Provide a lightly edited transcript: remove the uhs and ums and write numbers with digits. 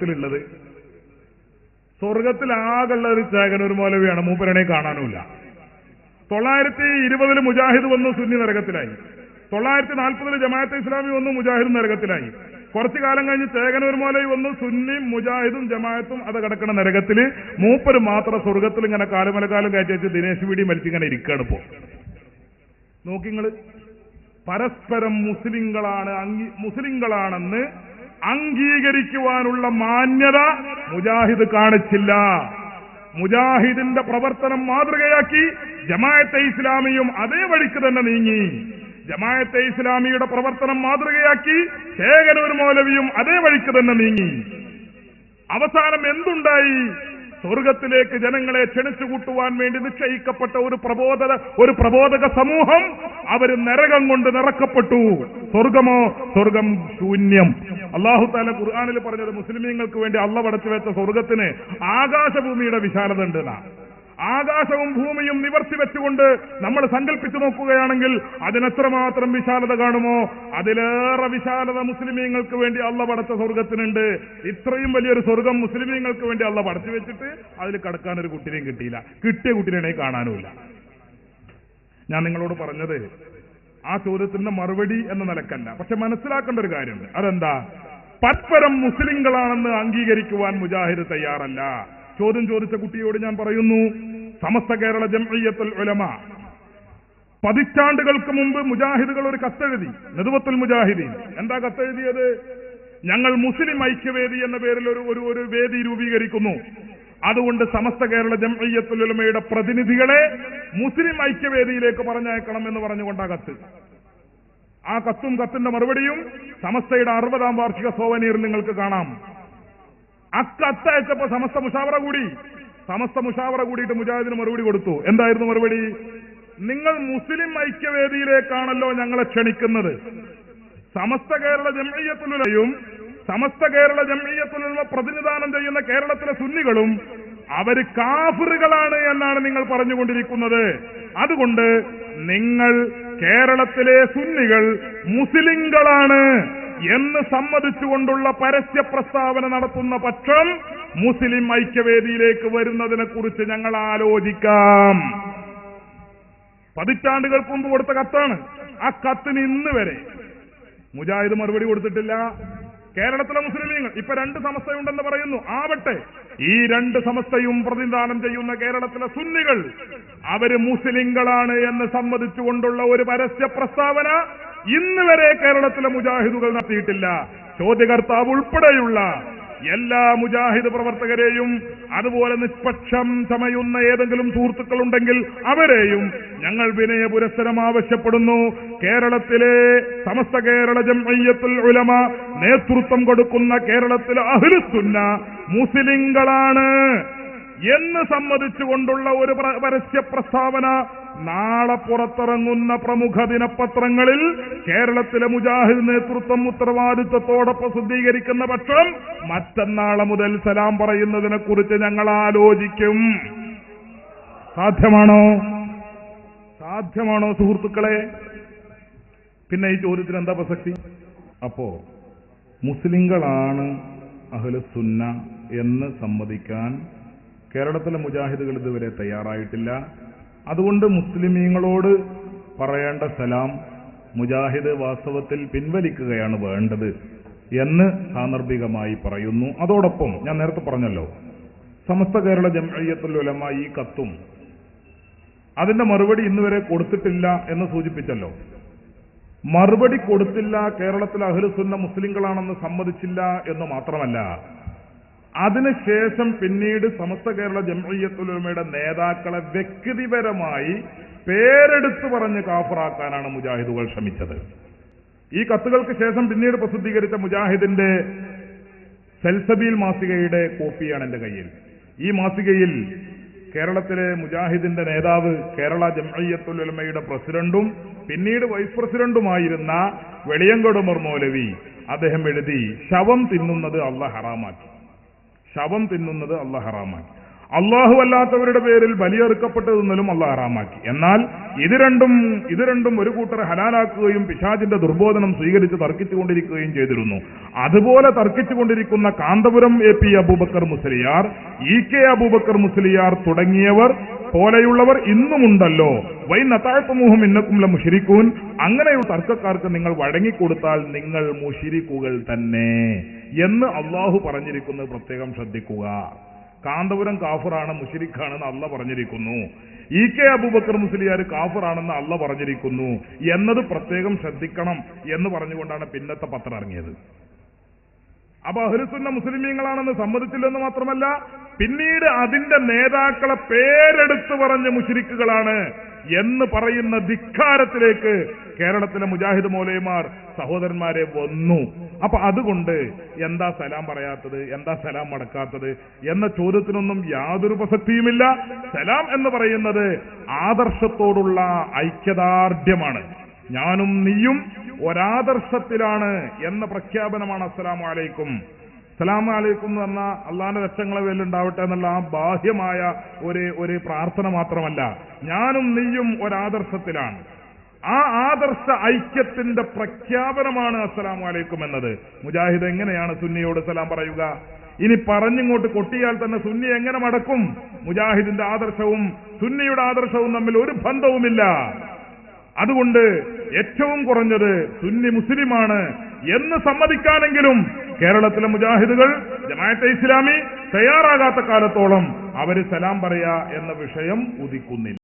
സ്വർഗത്തിലുള്ളത്? സ്വർഗത്തിലാകുള്ള ഒരു ചേകനൂർ മൗലവിയാണ്, മൂപ്പരണെ കാണാനുമില്ല. 920 മുജാഹിദ് വന്നു, സുന്നി നരകത്തിലായി. 940 ജമാഅത്തെ ഇസ്ലാമി വന്നു, മുജാഹിദും നരകത്തിലായി. കുറച്ചു കാലം കഴിഞ്ഞ് ചേകനൂർ മൗലവി വന്നു, സുന്നിയും മുജാഹിദും ജമാഅത്തും അത് കിടക്കുന്ന നരകത്തില്. മൂപ്പര് മാത്രം സ്വർഗത്തിൽ ഇങ്ങനെ കാലുമലക്കാലം കയറ്റി വെച്ച് ദിനേശ് വീടി മരിച്ചിങ്ങനെ ഇരിക്കുകയാണ്. ഇപ്പോ നോക്കിങ്ങള്, പരസ്പരം മുസ്ലിങ്ങളാണെന്ന് അംഗീകരിക്കുവാനുള്ള മാന്യത മുജാഹിദ് കാണിച്ചില്ല. മുജാഹിദിന്റെ പ്രവർത്തനം മാതൃകയാക്കി ജമാഅത്തെ ഇസ്ലാമിയും അതേ വഴിക്ക് തന്നെ നീങ്ങി. ജമാഅത്തെ ഇസ്ലാമിയുടെ പ്രവർത്തനം മാതൃകയാക്കി ചേകനൂർ മൗലവിയും അതേ വഴിക്ക് തന്നെ നീങ്ങി. അവസാനം എന്തുണ്ടായി? സ്വർഗത്തിലേക്ക് ജനങ്ങളെ ക്ഷണിച്ചുകൂട്ടുവാൻ വേണ്ടി നിശ്ചയിക്കപ്പെട്ട ഒരു പ്രബോധക സമൂഹം അവര് നരകം കൊണ്ട് നിറക്കപ്പെട്ടു. സ്വർഗമോ? സ്വർഗം ശൂന്യം. അല്ലാഹു തആല ഖുർആനിൽ പറഞ്ഞത് മുസ്ലിമീങ്ങൾക്ക് വേണ്ടി അല്ലാഹു പടച്ചു വെച്ച സ്വർഗത്തിന് ആകാശഭൂമിയുടെ വിശാലത ഉണ്ട്. ആകാശവും ഭൂമിയും നിവർത്തി വെച്ചുകൊണ്ട് നമ്മൾ സങ്കല്പിച്ചു നോക്കുകയാണെങ്കിൽ അതിനെത്രമാത്രം വിശാലത കാണുമോ അതിലേറെ വിശാലത മുസ്ലിമീങ്ങൾക്ക് വേണ്ടി അല്ലാഹു പടച്ച സ്വർഗത്തിനുണ്ട്. ഇത്രയും വലിയൊരു സ്വർഗം മുസ്ലിമീങ്ങൾക്ക് വേണ്ടി അല്ലാഹു പടച്ചു വെച്ചിട്ട് അതിൽ കടക്കാൻ ഒരു കുട്ടിനെയും കിട്ടിയില്ല. കിട്ടിയ കുട്ടിനെ കാണാനുമില്ല. ഞാൻ നിങ്ങളോട് പറഞ്ഞത് ആ ചോദ്യത്തിന്റെ മറുപടി എന്ന നിലക്കല്ല, പക്ഷെ മനസ്സിലാക്കേണ്ട ഒരു കാര്യമുണ്ട്. അതെന്താ? പരസ്പരം മുസ്ലിങ്ങളാണെന്ന് അംഗീകരിക്കുവാൻ മുജാഹിദ് തയ്യാറല്ല. ചോദ്യം ചോദിച്ച കുട്ടിയോട് ഞാൻ പറയുന്നു, സമസ്ത കേരള ജംഇയ്യത്തുൽ ഉലമ പതിറ്റാണ്ടുകൾക്ക് മുമ്പ് മുജാഹിദുകൾ ഒരു കത്തെഴുതി, നദ്വത്തുൽ മുജാഹിദീൻ. എന്താ കത്തെഴുതിയത്? ഞങ്ങൾ മുസ്ലിം ഐക്യവേദി എന്ന പേരിൽ ഒരു വേദി രൂപീകരിക്കുന്നു. അതുകൊണ്ട് സമസ്ത കേരള ജംഇയ്യത്തുൽ ഉലമയുടെ പ്രതിനിധികളെ മുസ്ലിം ഐക്യവേദിയിലേക്ക് പറഞ്ഞയക്കണം എന്ന് പറഞ്ഞുകൊണ്ടാ കത്ത്. ആ കത്തിന്റെ മറുപടിയും സമസ്തയുടെ 60ാം വാർഷിക സോവനീറിൽ നിങ്ങൾക്ക് കാണാം. അക്കത്തയച്ചപ്പോ സമസ്ത മുഷാവറ കൂടിയിട്ട് മുജാഹിദിന് മറുപടി കൊടുത്തു. എന്തായിരുന്നു മറുപടി? നിങ്ങൾ മുസ്ലിം ഐക്യവേദിയിലേക്കാണല്ലോ ഞങ്ങളെ ക്ഷണിക്കുന്നത്. സമസ്ത കേരള ജംഇയ്യത്തുൽ ഉലമ പ്രതിനിധാനം ചെയ്യുന്ന കേരളത്തിലെ സുന്നികളും അവര് കാഫിറുകളാണ് എന്നാണ് നിങ്ങൾ പറഞ്ഞുകൊണ്ടിരിക്കുന്നത്. അതുകൊണ്ട് നിങ്ങൾ കേരളത്തിലെ സുന്നികൾ മുസ്ലിങ്ങളാണ് എന്ന് സമ്മതിച്ചുകൊണ്ടുള്ള പരസ്യ പ്രസ്താവന നടത്തുന്ന പക്ഷം മുസ്ലിം ഐക്യവേദിയിലേക്ക് വരുന്നതിനെ കുറിച്ച് ഞങ്ങൾ ആലോചിക്കാം. പതിറ്റാണ്ടുകൾക്ക് മുമ്പ് കൊടുത്ത കത്താണ്. ആ കത്തിന് ഇന്ന് വരെ മുജാഹിദ് മറുപടി കൊടുത്തിട്ടില്ല. കേരളത്തിലെ മുസ്ലിമീങ്ങൾ ഇപ്പൊ 2 സമസ്തയുണ്ടെന്ന് പറയുന്നു. ആവട്ടെ, ഈ 2 സമസ്തയും പ്രതിനിധാനം ചെയ്യുന്ന കേരളത്തിലെ സുന്നികൾ അവര് മുസ്ലിങ്ങളാണ് എന്ന് സമ്മതിച്ചുകൊണ്ടുള്ള ഒരു പരസ്യ പ്രസ്താവന ഇന്ന് വരെ കേരളത്തിലെ മുജാഹിദുകൾ നടത്തിയിട്ടില്ല. ചോദ്യകർത്താവ് ഉൾപ്പെടെയുള്ള എല്ലാ മുജാഹിദ് പ്രവർത്തകരെയും അതുപോലെ നിഷ്പക്ഷം ചമയുന്ന ഏതെങ്കിലും സുഹൃത്തുക്കളുണ്ടെങ്കിൽ അവരെയും ഞങ്ങൾ വിനയപുരസ്സരം ആവശ്യപ്പെടുന്നു. കേരളത്തിലെ സമസ്ത കേരള ജംഇയ്യത്തുൽ ഉലമ നേതൃത്വം കൊടുക്കുന്ന കേരളത്തിലെ അഹ്ലുസുന്ന മുസ്ലിങ്ങളാണ് എന്ന് സമ്മതിച്ചുകൊണ്ടുള്ള ഒരു പരസ്യ പ്രസ്താവന നാളെ പുറത്തിറങ്ങുന്ന പ്രമുഖ ദിനപത്രങ്ങളിൽ കേരളത്തിലെ മുജാഹിദ് നേതൃത്വം ഉത്തരവാദിത്വത്തോടെ പ്രസിദ്ധീകരിക്കുന്ന പക്ഷം മറ്റന്നാളെ മുതൽ സലാം പറയുന്നതിനെ കുറിച്ച് ഞങ്ങൾ ആലോചിക്കും. സാധ്യമാണോ സുഹൃത്തുക്കളെ? പിന്നെ ഈ ചോദ്യത്തിന് എന്താ പ്രസക്തി? അപ്പോ മുസ്ലിങ്ങളാണ് അഹ്ലുസുന്ന എന്ന് സമ്മതിക്കാൻ കേരളത്തിലെ മുജാഹിദുകൾ ഇതുവരെ തയ്യാറായിട്ടില്ല. അതുകൊണ്ട് മുസ്ലിമീങ്ങളോട് പറയേണ്ട സലാം മുജാഹിദ് വാസ്തവത്തിൽ പിൻവലിക്കുകയാണ് വേണ്ടത് എന്ന് സാന്ദർഭികമായി പറയുന്നു. അതോടൊപ്പം ഞാൻ നേരത്തെ പറഞ്ഞല്ലോ, സമസ്ത കേരള ജംഇയ്യത്തുൽ ഉലമ ഈ കത്തും അതിന്റെ മറുപടി ഇന്നുവരെ കൊടുത്തിട്ടില്ല എന്ന് സൂചിപ്പിച്ചല്ലോ. മറുപടി കൊടുത്തില്ല, കേരളത്തിലെ അഹ്ലുസുന്ന മുസ്ലിങ്ങളാണെന്ന് സമ്മതിച്ചില്ല എന്ന് മാത്രമല്ല, അതിനുശേഷം പിന്നീട് സമസ്ത കേരള ജംഇയ്യത്തുൽ ഉലമയുടെ നേതാക്കളെ വ്യക്തിപരമായി പേരെടുത്തു പറഞ്ഞ് കാഫറാക്കാനാണ് മുജാഹിദുകൾ ശ്രമിച്ചത്. ഈ കത്തുകൾക്ക് ശേഷം പിന്നീട് പ്രസിദ്ധീകരിച്ച മുജാഹിദിന്റെ സൽസബീൽ മാസികയുടെ കോപ്പിയാണ് എന്റെ കയ്യിൽ. ഈ മാസികയിൽ കേരളത്തിലെ മുജാഹിദിന്റെ നേതാവ് കേരള ജംഇയ്യത്തുൽ ഉലമയുടെ പ്രസിഡന്റും പിന്നീട് വൈസ് പ്രസിഡന്റുമായിരുന്ന വെളിയങ്കോട് ഉമർ മൗലവി അദ്ദേഹം എഴുതി, ശവം തിന്നുന്നത് അല്ലാഹ് ഹറാമാക്കി. അള്ളാഹു അല്ലാത്തവരുടെ പേരിൽ ബലിയെറുക്കപ്പെട്ടു തിന്നലും അള്ളാഹ് ഹറാമാക്കി. എന്നാൽ ഇത് രണ്ടും ഒരു കൂട്ടർ ഹലാലാക്കുകയും പിശാചിന്റെ ദുർബോധനം സ്വീകരിച്ച് തർക്കിച്ചുകൊണ്ടിരിക്കുകയും ചെയ്തിരുന്നു. അതുപോലെ തർക്കിച്ചുകൊണ്ടിരിക്കുന്ന കാന്തപുരം AP അബൂബക്കർ മുസ്ലിയാർ, EK അബൂബക്കർ മുസ്ലിയാർ തുടങ്ങിയവർ പോലെയുള്ളവർ ഇന്നുമുണ്ടല്ലോ. വൈനതാഴ്ത്തുമുഹും ഇന്നക്കും ലമുശ്രികൂൻ. അങ്ങനെയുള്ള തർക്കക്കാർക്ക് നിങ്ങൾ വഴങ്ങിക്കൊടുത്താൽ നിങ്ങൾ മുശ്രിക്കുകൾ തന്നെ എന്ന് അള്ളാഹു പറഞ്ഞിരിക്കുന്നത് പ്രത്യേകം ശ്രദ്ധിക്കുക. കാന്തപുരം കാഫിറാണ്, മുശ്രിക്കാണെന്ന് അള്ള പറഞ്ഞിരിക്കുന്നു. EK അബൂബക്കർ മുസ്ലിയാർ കാഫിറാണെന്ന് അള്ള പറഞ്ഞിരിക്കുന്നു എന്നത് പ്രത്യേകം ശ്രദ്ധിക്കണം എന്ന് പറഞ്ഞുകൊണ്ടാണ് പിന്നത്തെ പത്രം ഇറങ്ങിയത്. അപ്പൊ അഹ്ലുസുന്ന മുസ്ലിമീങ്ങളാണെന്ന് സമ്മതിച്ചില്ലെന്ന് മാത്രമല്ല, പിന്നീട് അതിന്റെ നേതാക്കളെ പേരെടുത്ത് പറഞ്ഞ് മുശ്രിക്കുകളാണ് എന്ന് പറയുന്ന ധിക്കാരത്തിലേക്ക് കേരളത്തിലെ മുജാഹിദ് മൗലവിമാർ സഹോദരന്മാരെ വന്നു. അപ്പൊ അതുകൊണ്ട് എന്താ സലാം പറയാത്തത്, എന്താ സലാം മടക്കാത്തത് എന്ന ചോദ്യത്തിനൊന്നും യാതൊരു പ്രസക്തിയുമില്ല. സലാം എന്ന് പറയുന്നത് ആദർശത്തോടുള്ള ഐക്യദാർഢ്യമാണ്. ഞാനും നീയും ഒരാദർശത്തിലാണ് എന്ന പ്രഖ്യാപനമാണ് അസ്സലാമു അലൈക്കും. സലാമു അലൈക്കും എന്ന് പറഞ്ഞാൽ അള്ളാന്റെ രക്ഷങ്ങളെ വേലുണ്ടാവട്ടെ എന്നുള്ള ആ ബാഹ്യമായ ഒരു പ്രാർത്ഥന മാത്രമല്ല, ഞാനും നീയും ഒരാദർശത്തിലാണ്. ആ ആദർശ ഐക്യത്തിന്റെ പ്രഖ്യാപനമാണ് അസ്സലാമു അലൈക്കും എന്നത്. മുജാഹിദ് എങ്ങനെയാണ് സുന്നിയോട് സലാം പറയുക? ഇനി പറഞ്ഞിങ്ങോട്ട് കൊട്ടിയാൽ തന്നെ സുന്നി എങ്ങനെ മടക്കും? മുജാഹിദിന്റെ ആദർശവും സുന്നിയുടെ ആദർശവും തമ്മിൽ ഒരു ബന്ധവുമില്ല. അതുകൊണ്ട് ഏറ്റവും കുറഞ്ഞത് സുന്നി മുസ്ലിമാണ് എന്ന് സമ്മതിക്കാനെങ്കിലും കേരളത്തിലെ മുജാഹിദുകൾ, ജമാഅത്തെ ഇസ്ലാമി തയ്യാറാകാത്ത കാലത്തോളം അവര് സലാം പറയാ എന്ന വിഷയം ഉദിക്കുന്നില്ല.